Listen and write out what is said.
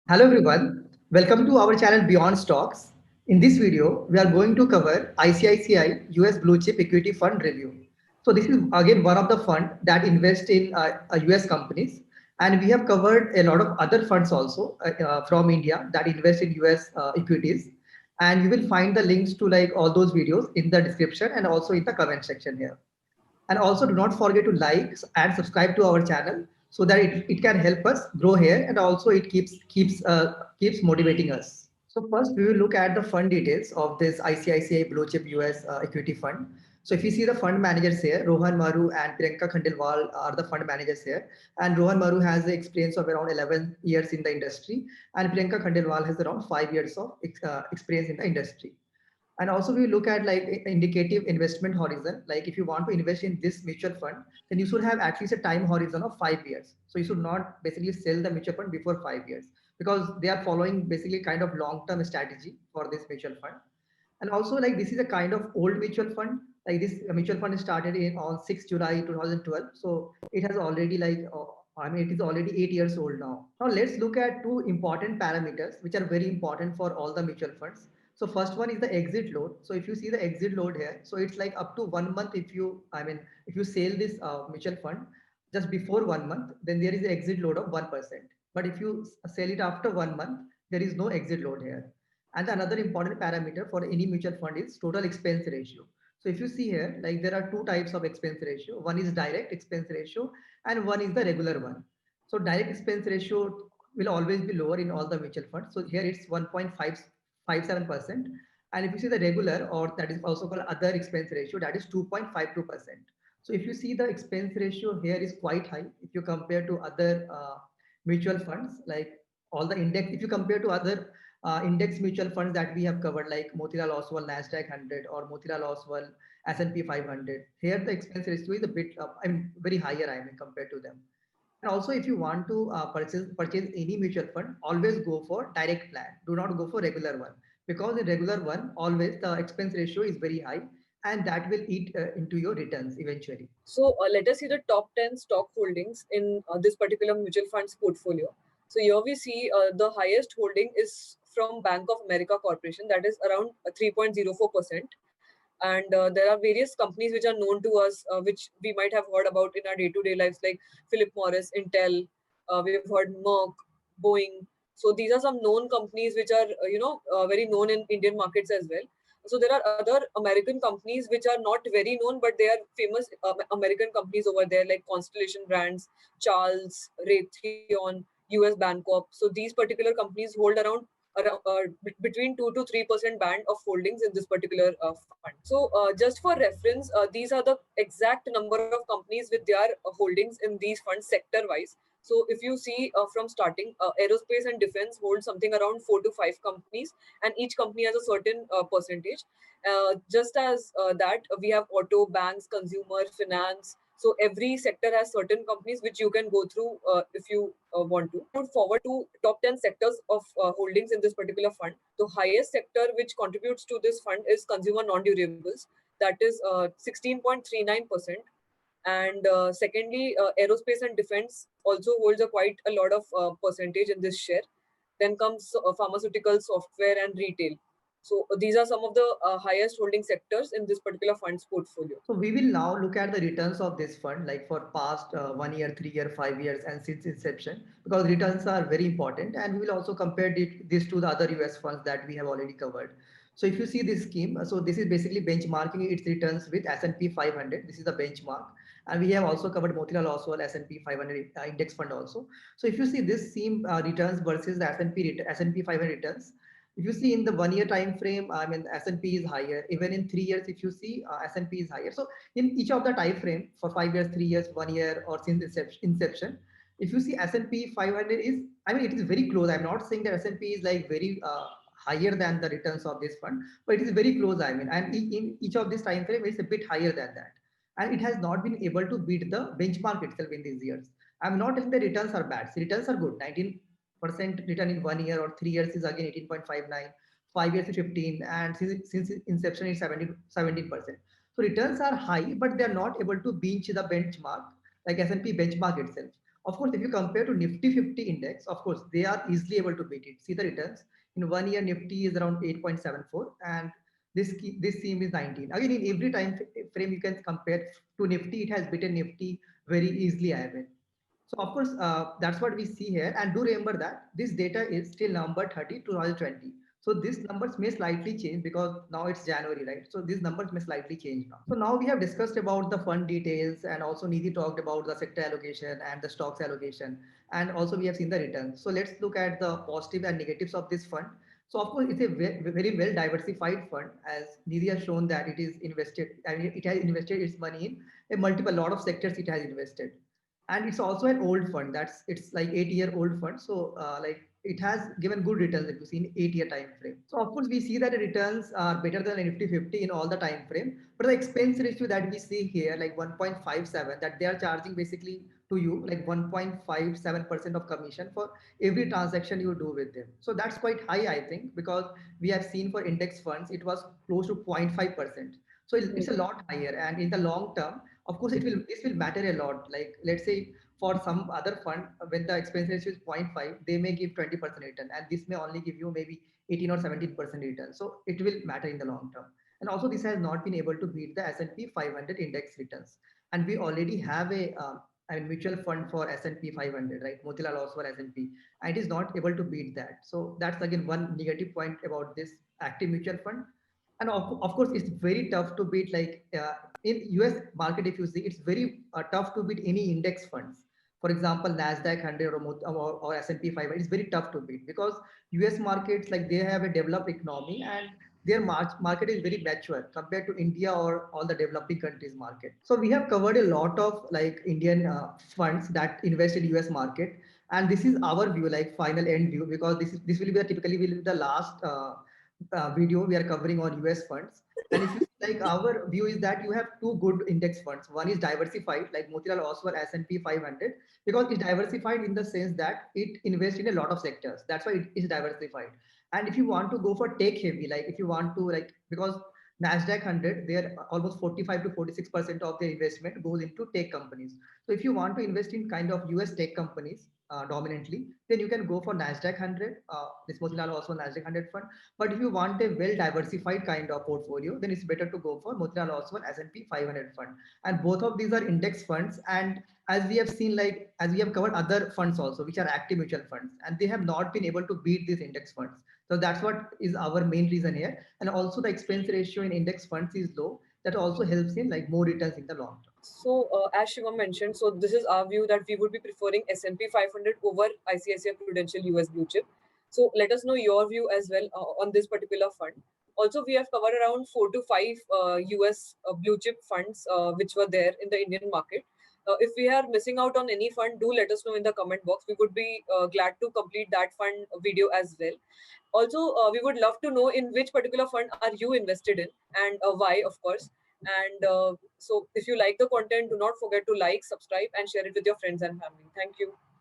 Hello everyone, welcome to our channel Beyond Stocks. In this video, we are going to cover ICICI US Blue Chip Equity Fund Review. So this is again one of the fund that invest in US companies, and we have covered a lot of other funds also from India that invest in US equities. And you will find the links to like all those videos in the description and also in the comment section here. And also do not forget to like and subscribe to our channel so that it can help us grow here, and also it keeps motivating us. So first we will look at the fund details of this ICICI Blue Chip US equity fund. So if you see the fund managers here, Rohan Maru and Priyanka Khandelwal are the fund managers here. And Rohan Maru has the experience of around 11 years in the industry, and Priyanka Khandelwal has around 5 years of experience in the industry. And also we look at like indicative investment horizon. Like if you want to invest in this mutual fund, then you should have at least a time horizon of 5 years. So you should not basically sell the mutual fund before 5 years, because they are following basically kind of long-term strategy for this mutual fund. And also like this is a kind of old mutual fund. Like this mutual fund started in on 6 July 2012. So it has already it is already 8 years old now. Now let's look at two important parameters which are very important for all the mutual funds. So first one is the exit load. So if you see the exit load here, so it's like up to 1 month. If you sell this mutual fund just before 1 month, then there is an exit load of 1%. But if you sell it after 1 month, there is no exit load here. And another important parameter for any mutual fund is total expense ratio. So if you see here, like there are two types of expense ratio. One is direct expense ratio and one is the regular one. So direct expense ratio will always be lower in all the mutual funds. So here it's 1.57%. And if you see the regular, or that is also called other expense ratio, that is 2.52%. So if you see the expense ratio here is quite high if you compare to other mutual funds, like all the index, if you compare to other index mutual funds that we have covered, like Motilal Oswal Nasdaq 100 or Motilal Oswal S&P 500. Here the expense ratio is a bit, very higher, compared to them. And also, if you want to purchase any mutual fund, always go for direct plan. Do not go for regular one, because in regular one, always the expense ratio is very high, and that will eat into your returns eventually. So let us see the top 10 stock holdings in this particular mutual funds portfolio. So here we see the highest holding is from Bank of America Corporation, that is around 3.04%. And there are various companies which are known to us, which we might have heard about in our day-to-day lives, like Philip Morris, Intel. We've heard Merck, Boeing. So these are some known companies which are very known in Indian markets as well. So there are other American companies which are not very known, but they are famous American companies over there, like Constellation Brands, Charles, Raytheon, US Bancorp. So these particular companies hold between 2 to 3% band of holdings in this particular fund. So just for reference, these are the exact number of companies with their holdings in these funds sector wise. So if you see from starting, aerospace and defense hold something around 4 to 5 companies, and each company has a certain percentage. Just as that, we have auto, banks, consumer, finance. So every sector has certain companies which you can go through if you want to. Move forward to top 10 sectors of holdings in this particular fund. The highest sector which contributes to this fund is consumer non-durables, that is 16.39%. And secondly, aerospace and defense also holds a quite a lot of percentage in this share. Then comes pharmaceutical, software, and retail. So these are some of the highest holding sectors in this particular fund's portfolio. So we will now look at the returns of this fund, like for past 1 year, 3 year, 5 years, and since inception, because returns are very important. And we will also compare this to the other US funds that we have already covered. So if you see this scheme, so this is basically benchmarking its returns with S&P 500. This is the benchmark. And we have also covered Motilal Oswal S&P 500 index fund also. So if you see this scheme returns versus the S&P 500 returns, if you see in the 1 year time frame, S&P is higher. Even in 3 years, if you see S&P is higher. So in each of the time frame for 5 years, 3 years, 1 year, or since inception, if you see S&P 500 is, it is very close. I'm not saying that S&P is like very higher than the returns of this fund, but it is very close. And in each of this time frame, it's a bit higher than that, and it has not been able to beat the benchmark itself in these years. I'm not telling the returns are bad. The returns are good. 19% return in 1 year, or 3 years is again 18.59, 5 years is 15, and since inception is 17%. So returns are high, but they are not able to beat the benchmark, like S&P benchmark itself. Of course, if you compare to Nifty 50 index, of course, they are easily able to beat it. See the returns. In 1 year, Nifty is around 8.74 and this theme is 19. Again, in every time frame you can compare to Nifty, it has beaten Nifty very easily, I will. So of course, that's what we see here. And do remember that this data is still November 30, 2020. So these numbers may slightly change because now it's January, right? So these numbers may slightly change now. So now we have discussed about the fund details, and also Nidhi talked about the sector allocation and the stocks allocation. And also we have seen the returns. So let's look at the positive and negatives of this fund. So of course, it's a very well diversified fund, as Nidhi has shown that it is invested, I mean, it has invested its money in a multiple lot of sectors it has invested. And it's also an old fund, that's it's like 8-year old fund. So like it has given good returns if you see in 8-year time frame. So of course we see that the returns are better than Nifty 50 in all the time frame, but the expense ratio that we see here like 1.57, that they are charging basically to you like 1.57% of commission for every transaction you do with them. So that's quite high, I think, because we have seen for index funds it was close to 0.5%. So it's a lot higher, and in the long term, of course, this will matter a lot. Like let's say for some other fund, when the expense ratio is 0.5, they may give 20% return, and this may only give you maybe 18 or 17% return. So it will matter in the long term. And also, this has not been able to beat the S&P 500 index returns. And we already have a mutual fund for S&P 500, right? Motilal Oswal S&P, and it is not able to beat that. So that's again one negative point about this active mutual fund. And of course, it's very tough to beat like in US market, if you see, it's very tough to beat any index funds. For example, Nasdaq 100 or S&P 500, it's very tough to beat because US markets, like they have a developed economy and their market is very mature compared to India or all the developing countries market. So we have covered a lot of like Indian funds that invest in US market. And this is our view, like final end view, because this will be typically will be the last video we are covering on US funds. And if you like, our view is that you have two good index funds. One is diversified, like Motilal Oswal S&P 500, because it's diversified in the sense that it invests in a lot of sectors. That's why it is diversified. And if you want to go for tech heavy, like if you want to like, because Nasdaq 100, there almost 45 to 46% of their investment goes into tech companies. So if you want to invest in kind of US tech companies dominantly, then you can go for Nasdaq 100, this Motilal Oswal Nasdaq 100 fund. But if you want a well diversified kind of portfolio, then it's better to go for Motilal Oswal S&P 500 fund. And both of these are index funds. And as we have seen, like as we have covered other funds also, which are active mutual funds, and they have not been able to beat these index funds. So that's what is our main reason here. And also the expense ratio in index funds is low. That also helps in like more returns in the long term. So as Shivam mentioned, so this is our view that we would be preferring S&P 500 over ICICI Prudential US Blue Chip. So let us know your view as well on this particular fund. Also, we have covered around 4 to 5 US blue chip funds which were there in the Indian market. If we are missing out on any fund, do let us know in the comment box. We would be glad to complete that fund video as well. Also, we would love to know in which particular fund are you invested in and why, of course. And so if you like the content, do not forget to like, subscribe, and share it with your friends and family. Thank you.